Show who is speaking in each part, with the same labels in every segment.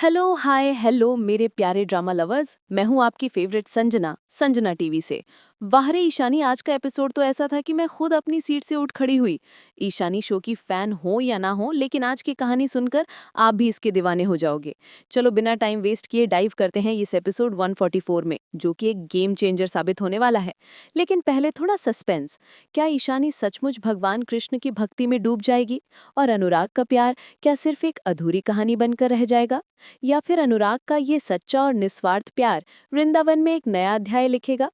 Speaker 1: Hello hi hello मेरे प्यारे drama lovers. मैं हूं आपकी फेवरेट संजना संजना टीवी से। वाह रे ईशानी, आज का एपिसोड तो ऐसा था कि मैं खुद अपनी सीट से उठ खड़ी हुई। ईशानी शो की फैन हो या ना हो, लेकिन आज की कहानी सुनकर आप भी इसके दीवाने हो जाओगे। चलो बिना टाइम वेस्ट किए डाइव करते हैं इस एपिसोड 144 में, जो कि एक गेम चेंजर साबित होने वाला है। लेकिन पहले थोड़ा सस्पेंस। क्या ईशानी सचमुच भगवान कृष्ण की भक्ति में डूब जाएगी? और अनुराग का प्यार क्या सिर्फ एक अधूरी कहानी बनकर रह जाएगा, या फिर अनुराग का ये सच्चा और निस्वार्थ प्यार वृंदावन में एक नया अध्याय लिखेगा?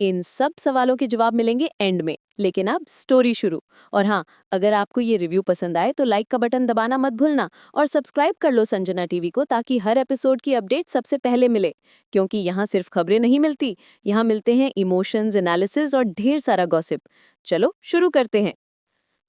Speaker 1: इन सब सवालों के जवाब मिलेंगे एंड में। लेकिन अब स्टोरी शुरू। और हाँ, अगर आपको ये रिव्यू पसंद आए तो लाइक का बटन दबाना मत भूलना और सब्सक्राइब कर लो संजना टीवी को, ताकि हर एपिसोड की अपडेट सबसे पहले मिले। क्योंकि यहाँ सिर्फ खबरें नहीं मिलती, यहाँ मिलते हैं इमोशंस, एनालिसिस और ढेर सारा गॉसिप। चलो शुरू करते हैं।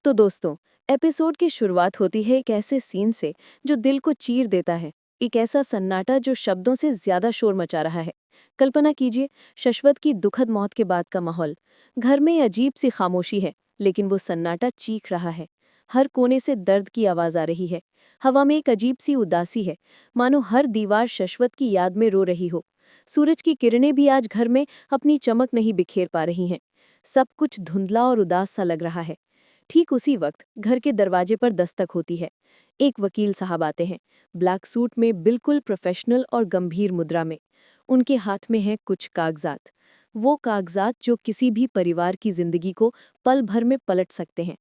Speaker 1: तो दोस्तों, एपिसोड की शुरुआत होती है एक ऐसे सीन से जो दिल को चीर देता है। एक ऐसा सन्नाटा जो शब्दों से ज्यादा शोर मचा रहा है। कल्पना कीजिए, शश्वत की दुखद मौत के बाद का माहौल। घर में अजीब सी खामोशी है, लेकिन वो सन्नाटा चीख रहा है। हर कोने से दर्द की आवाज आ रही है। हवा में एक अजीब सी उदासी है, मानो हर दीवार शश्वत की याद में रो रही हो। सूरज की किरणें भी आज घर में अपनी चमक नहीं बिखेर पा रही हैं। सब कुछ धुंधला और उदास सा लग रहा है। ठीक उसी वक्त घर के दरवाजे पर दस्तक होती है। एक वकील साहब आते हैं, ब्लैक सूट में, बिल्कुल प्रोफेशनल और गंभीर मुद्रा में। उनके हाथ में हैं कुछ कागजात। वो कागजात जो किसी भी परिवार की जिंदगी को पल भर में पलट सकते हैं।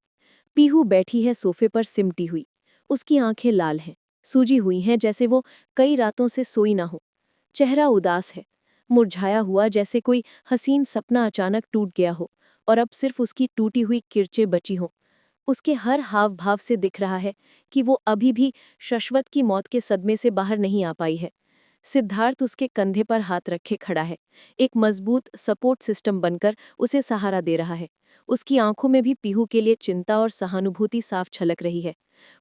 Speaker 1: पीहू बैठी है सोफे पर सिमटी हुई। उसकी आंखें लाल हैं, सूजी हुई हैं, जैसे वो कई रातों से सोई ना हो। चेहरा उदास है, मुरझाया हुआ, जैसे कोई हसीन सपना अचानक टूट गया हो और अब सिर्फ उसकी टूटी हुई किरचें बची हों। उसके हर हाव भाव से दिख रहा है कि वो अभी भी शश्वत की मौत के सदमे से बाहर नहीं आ पाई है। सिद्धार्थ उसके कंधे पर हाथ रखे खड़ा है, एक मजबूत सपोर्ट सिस्टम बनकर उसे सहारा दे रहा है। उसकी आंखों में भी पीहू के लिए चिंता और सहानुभूति साफ झलक रही है।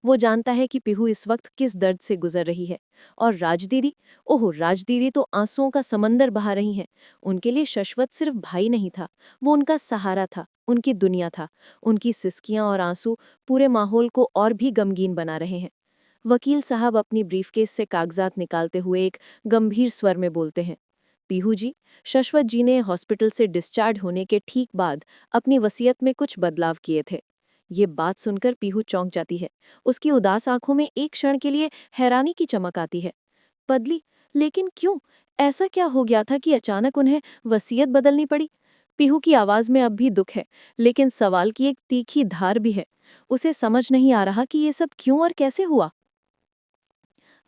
Speaker 1: वो जानता है कि पीहू इस वक्त किस दर्द से गुजर रही है। और राजदीदी, ओह राजदीदी तो आंसुओं का समंदर बहा रही हैं। उनके लिए शश्वत सिर्फ भाई नहीं था, वो उनका सहारा था, उनकी दुनिया था। उनकी सिसकियां और आंसू पूरे माहौल को और भी गमगीन बना रहे हैं। वकील साहब अपनी ब्रीफकेस से कागजात निकालते हुए एक गंभीर स्वर में बोलते हैं, पीहू जी, शश्वत जी ने हॉस्पिटल से डिस्चार्ज होने के ठीक बाद अपनी वसीयत में कुछ बदलाव किए थे। ये बात सुनकर पीहू चौंक जाती है। उसकी उदास आंखों में एक क्षण के लिए हैरानी की चमक आती है। बदली? लेकिन क्यों? ऐसा क्या हो गया था कि अचानक उन्हें वसीयत बदलनी पड़ी? पीहू की आवाज में अब भी दुख है, लेकिन सवाल की एक तीखी धार भी है। उसे समझ नहीं आ रहा कि ये सब क्यों और कैसे हुआ।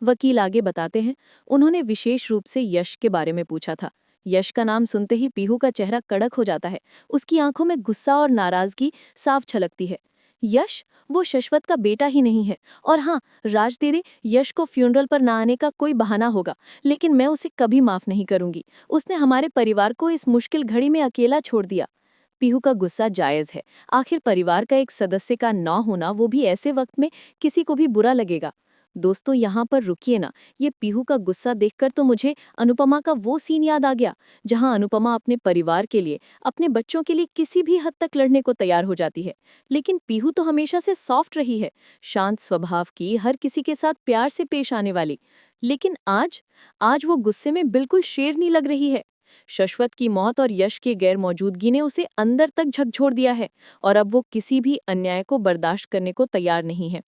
Speaker 1: वकील आगे बताते हैं, उन्होंने विशेष रूप से यश के बारे में पूछा था। यश का नाम सुनते ही पीहू का चेहरा कड़क हो जाता है। उसकी आंखों में गुस्सा और नाराजगी साफ छलकती है। यश? वो शश्वत का बेटा ही नहीं है। और हाँ, राज दीदी, यश को फ्यूनरल पर ना आने का कोई बहाना होगा, लेकिन मैं उसे कभी माफ नहीं करूंगी। उसने हमारे परिवार को इस मुश्किल घड़ी में अकेला छोड़ दिया। पीहू का गुस्सा जायज है। आखिर परिवार का एक सदस्य का ना होना, वो भी ऐसे वक्त में, किसी को भी बुरा लगेगा। दोस्तों यहाँ पर रुकिए ना। ये पीहू का गुस्सा देखकर तो मुझे अनुपमा का वो सीन याद आ गया, जहाँ अनुपमा अपने परिवार के लिए, अपने बच्चों के लिए किसी भी हद तक लड़ने को तैयार हो जाती है। लेकिन पीहू तो हमेशा से सॉफ्ट रही है, शांत स्वभाव की, हर किसी के साथ प्यार से पेश आने वाली। लेकिन आज आज वो गुस्से में बिल्कुल शेरनी लग रही है। शश्वत की मौत और यश की गैर मौजूदगी ने उसे अंदर तक झकझोर दिया है, और अब वो किसी भी अन्याय को बर्दाश्त करने को तैयार नहीं है।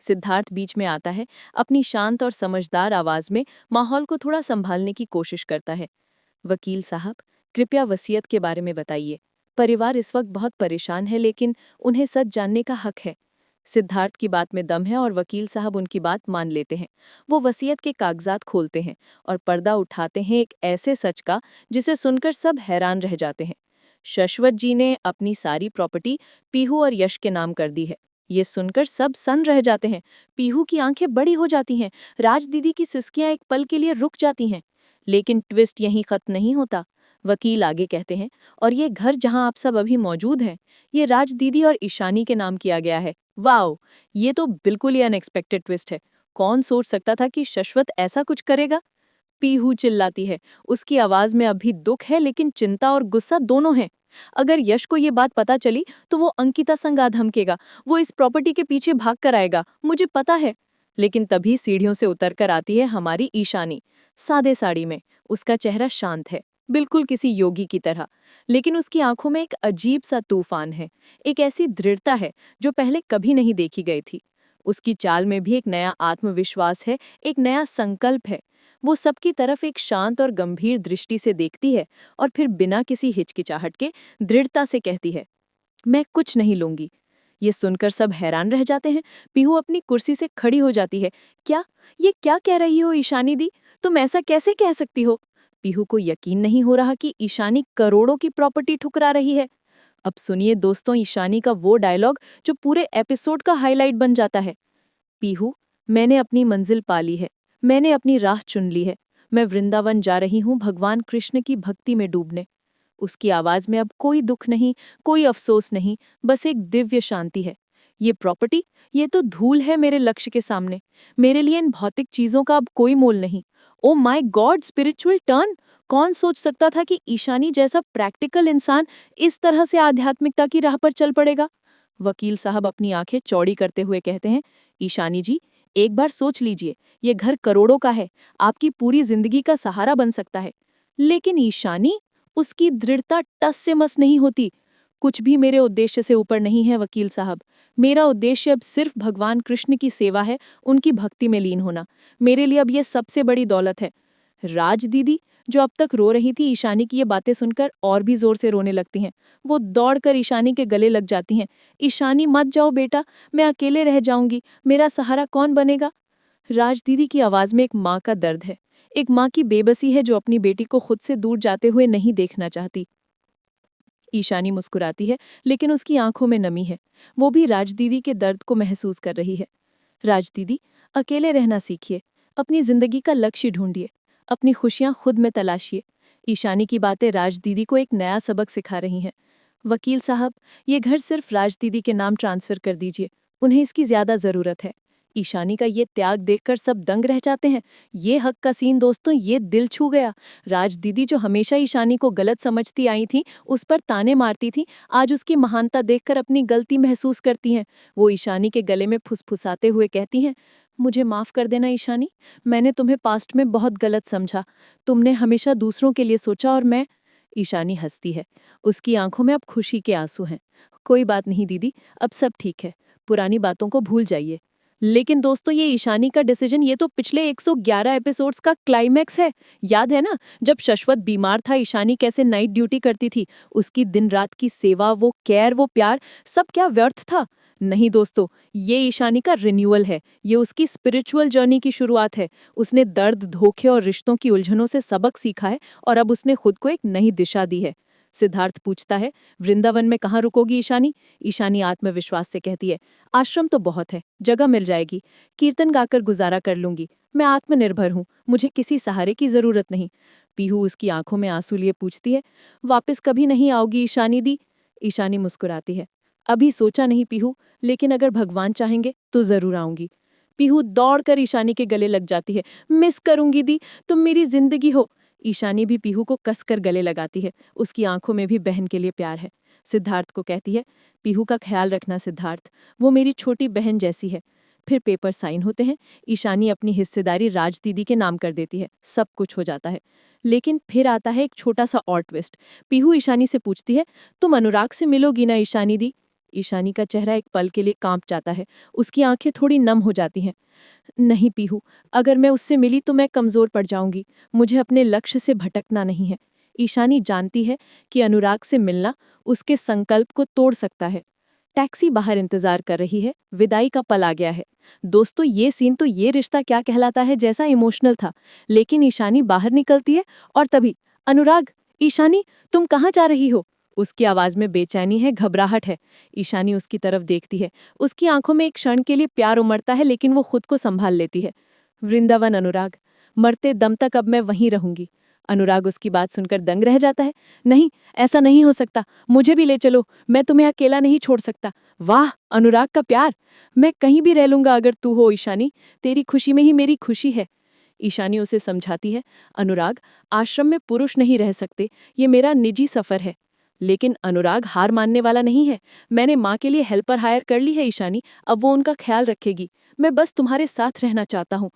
Speaker 1: सिद्धार्थ बीच में आता है, अपनी शांत और समझदार आवाज में माहौल को थोड़ा संभालने की कोशिश करता है। वकील साहब, कृपया वसीयत के बारे में बताइए। परिवार इस वक्त बहुत परेशान है, लेकिन उन्हें सच जानने का हक है। सिद्धार्थ की बात में दम है और वकील साहब उनकी बात मान लेते हैं। वो वसीयत के कागजात खोलते हैं और पर्दा उठाते हैं एक ऐसे सच का जिसे सुनकर सब हैरान रह जाते हैं। शश्वत जी ने अपनी सारी प्रॉपर्टी पीहू और यश के नाम कर दी है। ये सुनकर सब सन्न रह जाते हैं। पीहू की आंखें बड़ी हो जाती हैं। राज दीदी की सिसकियां एक पल के लिए रुक जाती हैं। लेकिन ट्विस्ट यहीं खत्म नहीं होता। वकील आगे कहते हैं, और ये घर जहां आप सब अभी मौजूद हैं, ये राज दीदी और ईशानी के नाम किया गया है। वाओ, ये तो बिल्कुल ही अनएक्सपेक्टेड ट्विस्ट है। कौन सोच सकता था कि शश्वत ऐसा कुछ करेगा? पीहू चिल्लाती है। उसकी आवाज में अभी दुख है, लेकिन चिंता और गुस्सा दोनों हैं। अगर यश को ये बात पता चली तो वो अंकिता संग आ धमकेगा। वो इस प्रॉपर्टी के पीछे भाग कर आएगा, मुझे पता है। लेकिन तभी सीढ़ियों से उतरकर आती है हमारी ईशानी, सादे साड़ी में। उसका चेहरा शांत है, बिल्कुल किसी योगी की तरह, लेकिन उसकी आंखों में एक अजीब सा तूफान है, एक ऐसी दृढ़ता है जो पहले कभी नहीं देखी गई थी। उसकी चाल में भी एक नया आत्मविश्वास है, एक नया संकल्प है। वो सबकी तरफ एक शांत और गंभीर दृष्टि से देखती है और फिर बिना किसी हिचकिचाहट के दृढ़ता से कहती है, मैं कुछ नहीं लूंगी। ये सुनकर सब हैरान रह जाते हैं। पीहू अपनी कुर्सी से खड़ी हो जाती है। क्या? ये क्या कह रही हो ईशानी दी? तुम ऐसा कैसे कह सकती हो? पीहू को यकीन नहीं हो रहा कि ईशानी करोड़ों की प्रॉपर्टी ठुकरा रही है। अब सुनिए दोस्तों ईशानी का वो डायलॉग जो पूरे एपिसोड का हाईलाइट बन जाता है। पीहू, मैंने अपनी मंजिल पा ली है, मैंने अपनी राह चुन ली है। मैं वृंदावन जा रही हूँ भगवान कृष्ण की भक्ति में डूबने। उसकी आवाज में अब कोई दुख नहीं, कोई अफसोस नहीं, बस एक दिव्य शांति है। ये प्रॉपर्टी, ये तो धूल है मेरे लक्ष्य के सामने। मेरे लिए इन भौतिक चीजों का अब कोई मोल नहीं। Oh my God, spiritual turn! कौन सोच सकता था कि ईशानी जैसा प्रैक्टिकल इंसान इस तरह से आध्यात्मिकता की राह पर चल पड़ेगा। वकील साहब अपनी आंखें चौड़ी करते हुए कहते हैं, ईशानी जी, एक बार सोच लीजिए, ये घर करोड़ों का है, आपकी पूरी जिंदगी का सहारा बन सकता है। लेकिन ईशानी, उसकी दृढ़ता टस से मस नहीं होती। कुछ भी मेरे उद्देश्य से ऊपर नहीं है वकील साहब। मेरा उद्देश्य अब सिर्फ भगवान कृष्ण की सेवा है, उनकी भक्ति में लीन होना। मेरे लिए अब ये सबसे बड़ी दौलत है। राज दीदी, जो अब तक रो रही थी, ईशानी की ये बातें सुनकर और भी जोर से रोने लगती हैं। वो दौड़कर ईशानी के गले लग जाती हैं। ईशानी मत जाओ बेटा, मैं अकेले रह जाऊंगी, मेरा सहारा कौन बनेगा? राज दीदी की आवाज में एक माँ का दर्द है, एक माँ की बेबसी है जो अपनी बेटी को खुद से दूर जाते हुए नहीं देखना चाहती। ईशानी मुस्कुराती है, लेकिन उसकी आंखों में नमी है। वो भी राज दीदी के दर्द को महसूस कर रही है। राज दीदी, अकेले रहना सीखिए, अपनी जिंदगी का लक्ष्य ढूंढिए, अपनी खुशियां खुद में तलाशिए। ईशानी की बातें राज दीदी को एक नया सबक सिखा रही हैं। वकील साहब, ये घर सिर्फ राज दीदी के नाम ट्रांसफर कर दीजिए, उन्हें इसकी ज्यादा जरूरत है। ईशानी का ये त्याग देखकर सब दंग रह जाते हैं। ये हक का सीन दोस्तों, ये दिल छू गया। राज दीदी जो हमेशा ईशानी को गलत समझती आई थी, उस पर ताने मारती थी, आज उसकी महानता देखकर अपनी गलती महसूस करती हैं। वो ईशानी के गले में फुसफुसाते हुए कहती हैं, मुझे माफ कर देना ईशानी, मैंने तुम्हें पास्ट में बहुत गलत समझा। तुमने हमेशा दूसरों के लिए सोचा और मैं। ईशानी हंसती है, उसकी आंखों में अब खुशी के आंसू हैं। कोई बात नहीं दीदी, अब सब ठीक है, पुरानी बातों को भूल जाइए। लेकिन दोस्तों ये ईशानी का डिसीजन, ये तो पिछले 111 एपिसोड्स का क्लाइमैक्स है। याद है ना, जब शश्वत बीमार था, ईशानी कैसे नाइट ड्यूटी करती थी, उसकी दिन रात की सेवा, वो केयर, वो प्यार, सब क्या व्यर्थ था? नहीं दोस्तों, ये ईशानी का रिन्यूअल है, ये उसकी स्पिरिचुअल जर्नी की शुरुआत है। उसने दर्द, धोखे और रिश्तों की उलझनों से सबक सीखा है और अब उसने खुद को एक नई दिशा दी है। सिद्धार्थ पूछता है, वृंदावन में कहाँ रुकोगी ईशानी? ईशानी आत्मविश्वास से कहती है, आश्रम तो बहुत है, जगह मिल जाएगी, कीर्तन गाकर गुजारा कर लूंगी। मैं आत्मनिर्भर हूँ, मुझे किसी सहारे की जरूरत नहीं। पीहू उसकी आंखों में आंसू लिए पूछती है, वापस कभी नहीं आओगी ईशानी दी? ईशानी मुस्कुराती है, अभी सोचा नहीं पीहू, लेकिन अगर भगवान चाहेंगे तो जरूर आऊंगी। पीहू दौड़कर ईशानी के गले लग जाती है, मिस करूंगी दी, तुम मेरी जिंदगी हो। ईशानी भी पीहू को कसकर गले लगाती है, उसकी आंखों में भी बहन के लिए प्यार है। सिद्धार्थ को कहती है, पीहू का ख्याल रखना सिद्धार्थ, वो मेरी छोटी बहन जैसी है। फिर पेपर साइन होते हैं, ईशानी अपनी हिस्सेदारी राज दीदी के नाम कर देती है, सब कुछ हो जाता है। लेकिन फिर आता है एक छोटा सा और ट्विस्ट। पीहू ईशानी से पूछती है, तुम अनुराग से मिलोगी ना ईशानी दी? ईशानी का चेहरा एक पल के लिए कांप जाता है, उसकी आंखें थोड़ी नम हो जाती हैं। नहीं पीहू, अगर मैं उससे मिली तो मैं कमजोर पड़ जाऊंगी, मुझे अपने लक्ष्य से भटकना नहीं है। ईशानी जानती है कि अनुराग से मिलना उसके संकल्प को तोड़ सकता है। टैक्सी बाहर इंतजार कर रही है, विदाई का पल आ गया है। दोस्तों ये सीन तो ये रिश्ता क्या कहलाता है जैसा इमोशनल था। लेकिन ईशानी बाहर निकलती है और तभी, अनुराग, ईशानी, तुम कहाँ जा रही हो? उसकी आवाज में बेचैनी है, घबराहट है। ईशानी उसकी तरफ देखती है, उसकी आंखों में एक क्षण के लिए प्यार उमड़ता है, लेकिन वो खुद को संभाल लेती है। वृंदावन अनुराग, मरते दम तक अब मैं वहीं रहूंगी। अनुराग उसकी बात सुनकर दंग रह जाता है। नहीं, ऐसा नहीं हो सकता, मुझे भी ले चलो, मैं तुम्हें अकेला नहीं छोड़ सकता। वाह, अनुराग का प्यार! मैं कहीं भी रह लूंगा अगर तू हो ईशानी, तेरी खुशी में ही मेरी खुशी है। ईशानी उसे समझाती है, अनुराग, आश्रम में पुरुष नहीं रह सकते, ये मेरा निजी सफर है। लेकिन अनुराग हार मानने वाला नहीं है। मैंने माँ के लिए हेल्पर हायर कर ली है ईशानी, अब वो उनका ख्याल रखेगी। मैं बस तुम्हारे साथ रहना चाहता हूँ।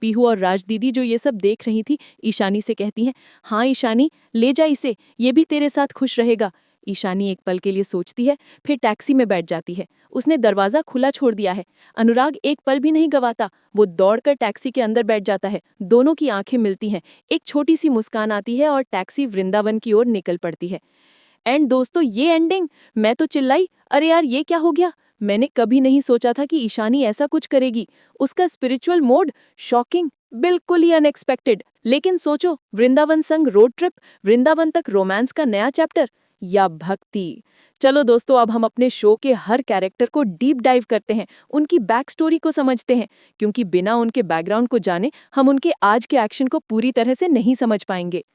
Speaker 1: पीहू और राज दीदी जो ये सब देख रही थी, ईशानी से कहती हैं, हाँ ईशानी, ले जा इसे, ये भी तेरे साथ खुश रहेगा। ईशानी एक पल के लिए सोचती है, फिर टैक्सी में बैठ जाती है। उसने दरवाजा खुला छोड़ दिया है। अनुराग एक पल भी नहीं गवाता, वो दौड़कर टैक्सी के अंदर बैठ जाता है। दोनों की आंखें मिलती हैं, एक छोटी सी मुस्कान आती है और टैक्सी वृंदावन की ओर निकल पड़ती है। एंड दोस्तों, ये एंडिंग, मैं तो चिल्लाई, अरे यार ये क्या हो गया। मैंने कभी नहीं सोचा था कि ईशानी ऐसा कुछ करेगी। उसका स्पिरिचुअल मोड, शॉकिंग, बिल्कुल ही अनएक्सपेक्टेड। लेकिन सोचो, वृंदावन संग रोड ट्रिप, वृंदावन तक रोमांस का नया चैप्टर या भक्ति। चलो दोस्तों, अब हम अपने शो के हर कैरेक्टर को डीप डाइव करते हैं, उनकी बैक स्टोरी को समझते हैं, क्योंकि बिना उनके बैकग्राउंड को जाने हम उनके आज के एक्शन को पूरी तरह से नहीं समझ पाएंगे।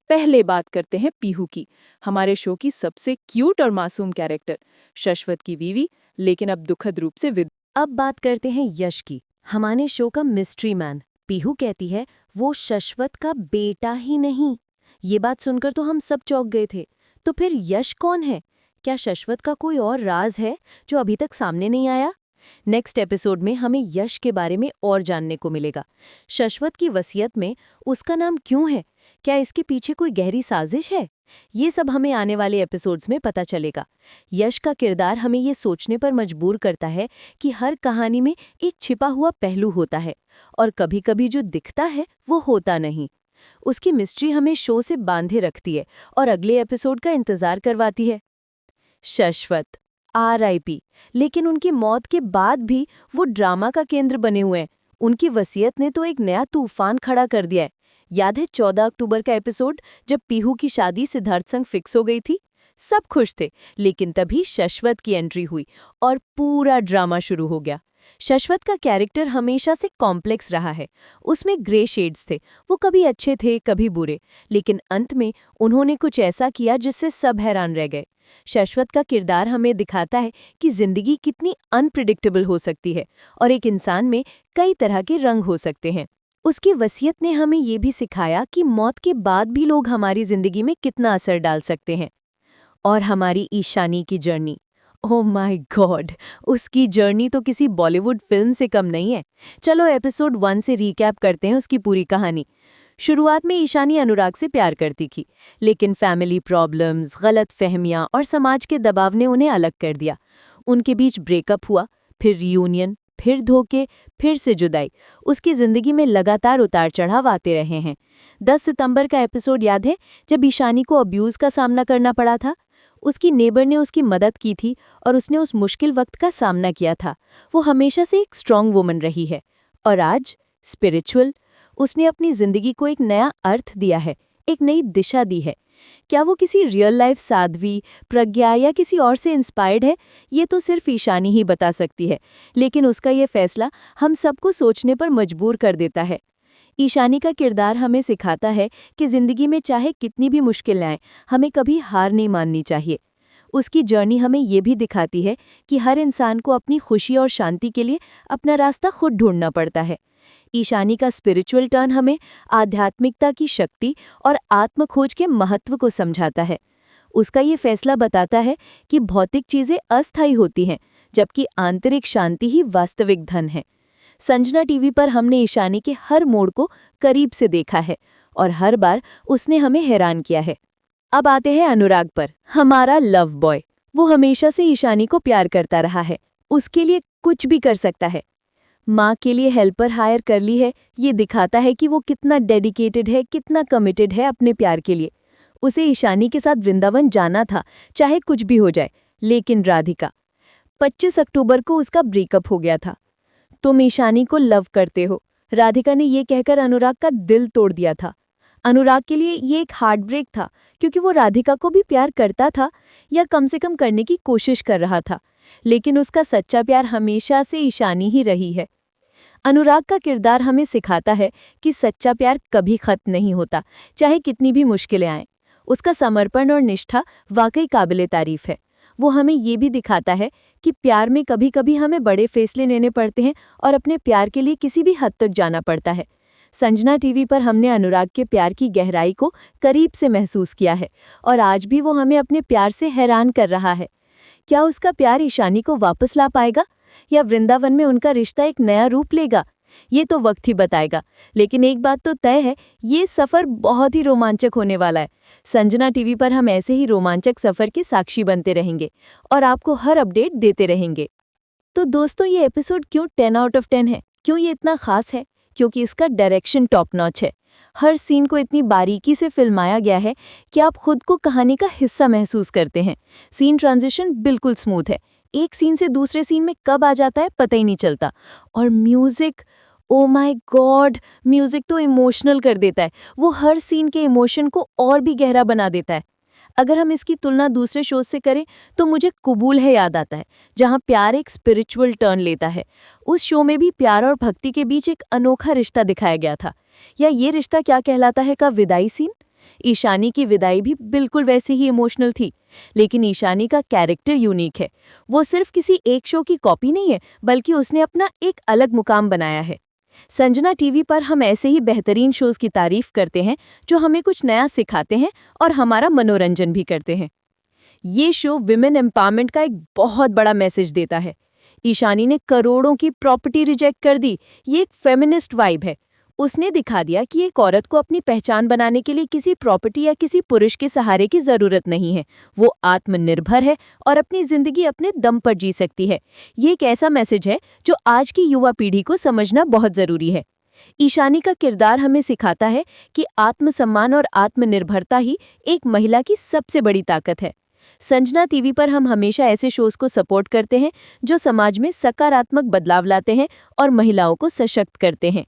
Speaker 1: पहले बात करते हैं पीहू की, हमारे शो की सबसे क्यूट और मासूम कैरेक्टर, शश्वत की बीवी, लेकिन अब दुखद रूप से अब बात करते हैं यश की, हमारे शो का मिस्ट्री मैन। पीहू कहती है वो शश्वत का बेटा ही नहीं। ये बात सुनकर तो हम सब चौंक गए थे। तो फिर यश कौन है? क्या शश्वत का कोई और राज है जो अभी तक सामने नहीं आया? नेक्स्ट एपिसोड में हमें यश के बारे में और जानने को मिलेगा। शश्वत की वसीयत में उसका नाम क्यों है? क्या इसके पीछे कोई गहरी साजिश है? ये सब हमें आने वाले एपिसोड्स में पता चलेगा। यश का किरदार हमें ये सोचने पर मजबूर करता है कि हर कहानी में एक छिपा हुआ पहलू होता है और कभी-कभी जो दिखता है वो होता नहीं। उसकी मिस्ट्री हमें शो से बांधे रखती है और अगले एपिसोड का इंतजार करवाती है। शश्वत RIP, लेकिन उनकी मौत के बाद भी वो ड्रामा का केंद्र बने हुए हैं। उनकी वसीयत ने तो एक नया तूफान खड़ा कर दिया है। याद है 14 अक्टूबर का एपिसोड, जब पीहू की शादी सिद्धार्थ संग फिक्स हो गई थी? सब खुश थे, लेकिन तभी शश्वत की एंट्री हुई और पूरा ड्रामा शुरू हो गया। शश्वत का कैरेक्टर हमेशा से कॉम्प्लेक्स रहा है। उसमें ग्रे शेड्स थे, वो कभी अच्छे थे कभी बुरे, लेकिन अंत में उन्होंने कुछ ऐसा किया जिससे सब हैरान रह गए। शश्वत का किरदार हमें दिखाता है कि जिंदगी कितनी अनप्रिडिक्टेबल हो सकती है और एक इंसान में कई तरह के रंग हो सकते हैं। उसकी वसीयत ने हमें ये भी सिखाया कि मौत के बाद भी लोग हमारी जिंदगी में कितना असर डाल सकते हैं। और हमारी ईशानी की जर्नी, ओह माय गॉड, उसकी जर्नी तो किसी बॉलीवुड फिल्म से कम नहीं है। चलो एपिसोड 1 से रीकैप करते हैं उसकी पूरी कहानी। शुरुआत में ईशानी अनुराग से प्यार करती थी, लेकिन फैमिली प्रॉब्लम्स, गलत फहमियाँ और समाज के दबाव ने उन्हें अलग कर दिया। उनके बीच ब्रेकअप हुआ, फिर रियूनियन, फिर धोखे, फिर से जुदाई। उसकी जिंदगी में लगातार उतार चढ़ाव आते रहे हैं। 10 सितंबर का एपिसोड याद है, जब ईशानी को अब्यूज़ का सामना करना पड़ा था? उसकी नेबर ने उसकी मदद की थी और उसने उस मुश्किल वक्त का सामना किया था। वो हमेशा से एक स्ट्रॉन्ग वुमन रही है। और आज स्पिरिचुअल, उसने अपनी जिंदगी को एक नया अर्थ दिया है, एक नई दिशा दी है। क्या वो किसी रियल लाइफ साध्वी, प्रज्ञा या किसी और से इंस्पायर्ड है? ये तो सिर्फ ईशानी ही बता सकती है, लेकिन उसका ये फैसला हम सबको सोचने पर मजबूर कर देता है। ईशानी का किरदार हमें सिखाता है कि जिंदगी में चाहे कितनी भी मुश्किलें आएं, हमें कभी हार नहीं माननी चाहिए। उसकी जर्नी हमें ये भी दिखाती है कि हर इंसान को अपनी खुशी और शांति के लिए अपना रास्ता खुद ढूंढना पड़ता है। ईशानी का स्पिरिचुअल टर्न हमें आध्यात्मिकता की शक्ति और आत्मखोज के महत्व को समझाता है। उसका ये फैसला बताता है कि भौतिक चीज़ें अस्थायी होती हैं, जबकि आंतरिक शांति ही वास्तविक धन है। संजना टीवी पर हमने ईशानी के हर मोड़ को करीब से देखा है और हर बार उसने हमें हैरान किया है। अब आते हैं अनुराग पर, हमारा लव बॉय। वो हमेशा से ईशानी को प्यार करता रहा है, उसके लिए कुछ भी कर सकता है। माँ के लिए हेल्पर हायर कर ली है, ये दिखाता है कि वो कितना डेडिकेटेड है, कितना कमिटेड है अपने प्यार के लिए। उसे ईशानी के साथ वृंदावन जाना था, चाहे कुछ भी हो जाए। लेकिन राधिका, 25 अक्टूबर को उसका ब्रेकअप हो गया था। तुम ईशानी को लव करते हो, राधिका ने ये कहकर अनुराग का दिल तोड़ दिया था। अनुराग के लिए ये एक हार्ट ब्रेक था, क्योंकि वो राधिका को भी प्यार करता था, या कम से कम करने की कोशिश कर रहा था। लेकिन उसका सच्चा प्यार हमेशा से ईशानी ही रही है। अनुराग का किरदार हमें सिखाता है कि सच्चा प्यार कभी खत्म नहीं होता, चाहे कितनी भी मुश्किलें आएं। उसका समर्पण और निष्ठा वाकई काबिले तारीफ है। वो हमें ये भी दिखाता है कि प्यार में कभी कभी हमें बड़े फैसले लेने पड़ते हैं और अपने प्यार के लिए किसी भी हद तक जाना पड़ता है। संजना टीवी पर हमने अनुराग के प्यार की गहराई को करीब से महसूस किया है और आज भी वो हमें अपने प्यार से हैरान कर रहा है। क्या उसका प्यार ईशानी को वापस ला पाएगा?
Speaker 2: या वृंदावन में उनका रिश्ता एक नया रूप लेगा? ये तो वक्त ही बताएगा। लेकिन एक बात तो तय है, ये सफर बहुत ही रोमांचक होने वाला है। संजना टीवी पर हम ऐसे ही रोमांचक सफर के साक्षी बनते रहेंगे और आपको हर अपडेट देते रहेंगे। तो दोस्तों, ये एपिसोड क्यों 10 आउट ऑफ 10 है? क्यों ये इतना खास है? क्योंकि इसका डायरेक्शन टॉप नॉच है। हर सीन को इतनी बारीकी से फिल्माया गया है कि आप खुद को कहानी का हिस्सा महसूस करते हैं। सीन ट्रांजिशन बिल्कुल स्मूथ है। एक सीन से दूसरे सीन में कब आ जाता है पता ही नहीं चलता। और music, oh my God, music तो इमोशनल कर देता है। वो हर सीन के इमोशन को और भी गहरा बना देता है। अगर हम इसकी तुलना दूसरे शोज से करें तो मुझे कबूल है याद आता है, जहां प्यार एक स्पिरिचुअल टर्न लेता है। उस शो में भी प्यार और भक्ति के बीच एक अनोखा रिश्ता दिखाया गया था। या ये रिश्ता क्या कहलाता है का विदाई सीन। ईशानी की विदाई भी बिल्कुल वैसे ही इमोशनल थी। लेकिन ईशानी का कैरेक्टर यूनिक है। वो सिर्फ किसी एक शो की कॉपी नहीं है, बल्कि उसने अपना एक अलग मुकाम बनाया है। संजना टीवी पर हम ऐसे ही बेहतरीन शोज की तारीफ करते हैं जो हमें कुछ नया सिखाते हैं और हमारा मनोरंजन भी करते हैं। ये शो विमेन एम्पावरमेंट का एक बहुत बड़ा मैसेज देता है। ईशानी ने करोड़ों की प्रॉपर्टी रिजेक्ट कर दी। ये एक फेमिनिस्ट वाइब है। उसने दिखा दिया कि एक औरत को अपनी पहचान बनाने के लिए किसी प्रॉपर्टी या किसी पुरुष के सहारे की जरूरत नहीं है। वो आत्मनिर्भर है और अपनी जिंदगी अपने दम पर जी सकती है। ये एक ऐसा मैसेज है जो आज की युवा पीढ़ी को समझना बहुत जरूरी है। ईशानी का किरदार हमें सिखाता है कि आत्मसम्मान और आत्मनिर्भरता ही एक महिला की सबसे बड़ी ताकत है। संजना टीवी पर हम हमेशा ऐसे शोज को सपोर्ट करते हैं जो समाज में सकारात्मक बदलाव लाते हैं और महिलाओं को सशक्त करते हैं।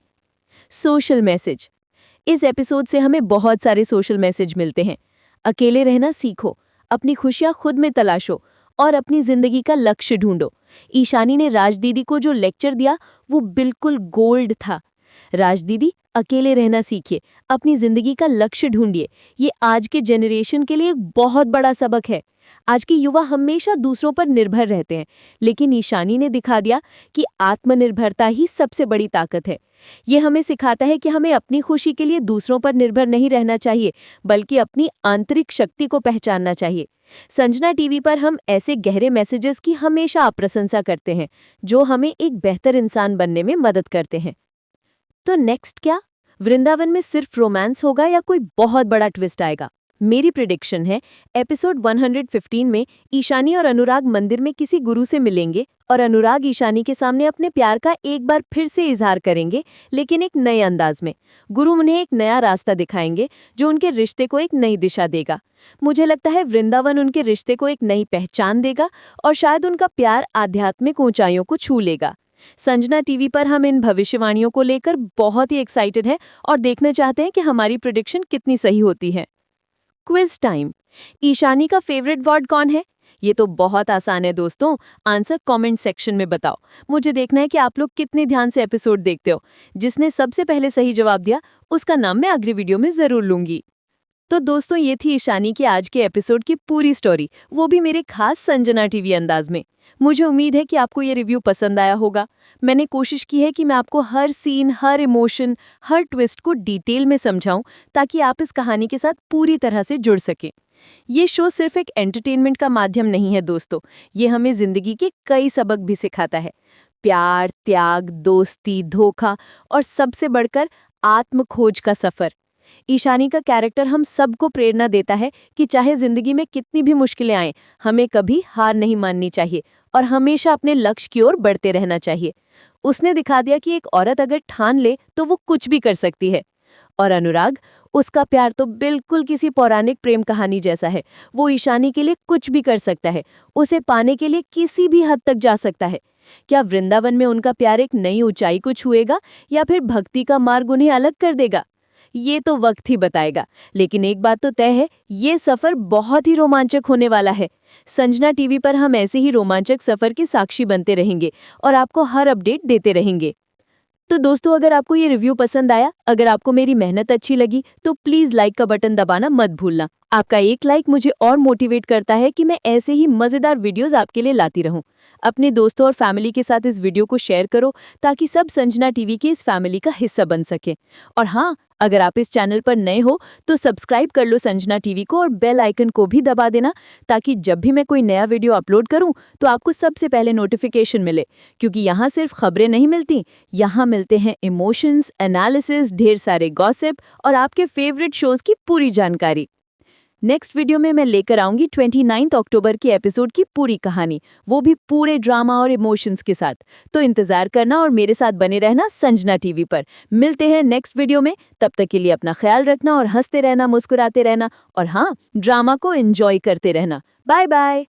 Speaker 2: Social message. इस एपिसोड से हमें बहुत सारे सोशल मैसेज मिलते हैं। अकेले रहना सीखो, अपनी खुशियां खुद में तलाशो और अपनी जिंदगी का लक्ष्य ढूंढो। ईशानी ने राज दीदी को जो लेक्चर दिया वो बिल्कुल गोल्ड था। राज दीदी, अकेले रहना सीखिए, अपनी जिंदगी का लक्ष्य ढूंढिए। ये आज के जनरेशन के लिए एक बहुत बड़ा सबक है। आज के युवा हमेशा दूसरों पर निर्भर रहते हैं, लेकिन ईशानी ने दिखा दिया कि आत्मनिर्भरता ही सबसे बड़ी ताकत है। ये हमें सिखाता है कि हमें अपनी खुशी के लिए दूसरों पर निर्भर नहीं रहना चाहिए, बल्कि अपनी आंतरिक शक्ति को पहचानना चाहिए। संजना टीवी पर हम ऐसे गहरे मैसेजेस की हमेशा प्रशंसा करते हैं, जो हमें एक बेहतर इंसान बनने में मदद करते हैं। तो नेक्स्ट क्या? वृंदावन में सिर्फ रोमांस होगा या कोई बहुत बड़ा ट्विस्ट आएगा? मेरी प्रिडिक्शन है, एपिसोड 115 में ईशानी और अनुराग मंदिर में किसी गुरु से मिलेंगे और अनुराग ईशानी के सामने अपने प्यार का एक बार फिर से इजहार करेंगे, लेकिन एक नए अंदाज में। गुरु उन्हें एक नया रास्ता दिखाएंगे जो उनके रिश्ते को एक नई दिशा देगा। मुझे लगता है वृंदावन उनके रिश्ते को एक नई पहचान देगा और शायद उनका प्यार आध्यात्मिक ऊंचाइयों को छू लेगा। संजना टीवी पर हम इन भविष्यवाणियों को लेकर बहुत ही एक्साइटेड हैं और देखना चाहते हैं कि हमारी प्रेडिक्शन कितनी सही होती है। Quiz time. ईशानी का फेवरेट वर्ड कौन है? ये तो बहुत आसान है दोस्तों। आंसर कमेंट सेक्शन में बताओ। मुझे देखना है कि आप लोग कितने ध्यान से एपिसोड देखते हो। जिसने सबसे पहले सही जवाब दिया उसका नाम मैं अगली वीडियो में जरूर लूंगी। तो दोस्तों, ये थी ईशानी की आज के एपिसोड की पूरी स्टोरी, वो भी मेरे खास संजना टीवी अंदाज में। मुझे उम्मीद है कि आपको ये रिव्यू पसंद आया होगा। मैंने कोशिश की है कि मैं आपको हर सीन, हर इमोशन, हर ट्विस्ट को डिटेल में समझाऊं, ताकि आप इस कहानी के साथ पूरी तरह से जुड़ सकें। ये शो सिर्फ एक एंटरटेनमेंट का माध्यम नहीं है दोस्तों, ये हमें जिंदगी के कई सबक भी सिखाता है। प्यार, त्याग, दोस्ती, धोखा और सबसे बढ़कर आत्म खोज का सफर। ईशानी का कैरेक्टर हम सबको प्रेरणा देता है कि चाहे जिंदगी में कितनी भी मुश्किलें आएं, हमें कभी हार नहीं माननी चाहिए और हमेशा अपने लक्ष्य की ओर बढ़ते रहना चाहिए। उसने दिखा दिया कि एक औरत अगर ठान ले तो वो कुछ भी कर सकती है। और अनुराग, उसका प्यार तो बिल्कुल किसी पौराणिक प्रेम कहानी जैसा है। वो ईशानी के लिए कुछ भी कर सकता है, उसे पाने के लिए किसी भी हद तक जा सकता है। क्या वृंदावन में उनका प्यार एक नई ऊंचाई को छुएगा या फिर भक्ति का मार्ग उन्हें अलग कर देगा? ये तो वक्त ही बताएगा। लेकिन एक बात तो तय है, ये सफर बहुत ही रोमांचक होने वाला है। संजना टीवी पर हम ऐसे ही रोमांचक सफर के साक्षी बनते रहेंगे और आपको हर अपडेट देते रहेंगे। तो दोस्तों, अगर आपको ये रिव्यू पसंद आया, अगर आपको मेरी मेहनत अच्छी लगी, तो प्लीज लाइक का बटन दबाना मत भूलना। आपका एक लाइक मुझे और मोटिवेट करता है कि मैं ऐसे ही मजेदार वीडियोस आपके लिए लाती रहूं। अपने दोस्तों और फैमिली के साथ इस वीडियो को शेयर करो ताकि सब संजना टीवी की इस फैमिली का हिस्सा बन सके। और हाँ, अगर आप इस चैनल पर नए हो तो सब्सक्राइब कर लो संजना टीवी को और बेल आइकन को भी दबा देना ताकि जब भी मैं कोई नया वीडियो अपलोड करूं तो आपको सबसे पहले नोटिफिकेशन मिले, क्योंकि यहाँ सिर्फ खबरें नहीं मिलती, यहाँ मिलते हैं इमोशंस, एनालिसिस, ढेर सारे गॉसिप और आपके फेवरेट शोज की पूरी जानकारी। नेक्स्ट वीडियो में मैं लेकर आऊंगी 29 अक्टूबर की एपिसोड की पूरी कहानी, वो भी पूरे ड्रामा और इमोशंस के साथ। तो इंतजार करना और मेरे साथ बने रहना संजना टीवी पर। मिलते हैं नेक्स्ट वीडियो में, तब तक के लिए अपना ख्याल रखना और हंसते रहना, मुस्कुराते रहना और हाँ, ड्रामा को एंजॉय करते रहना। Bye bye.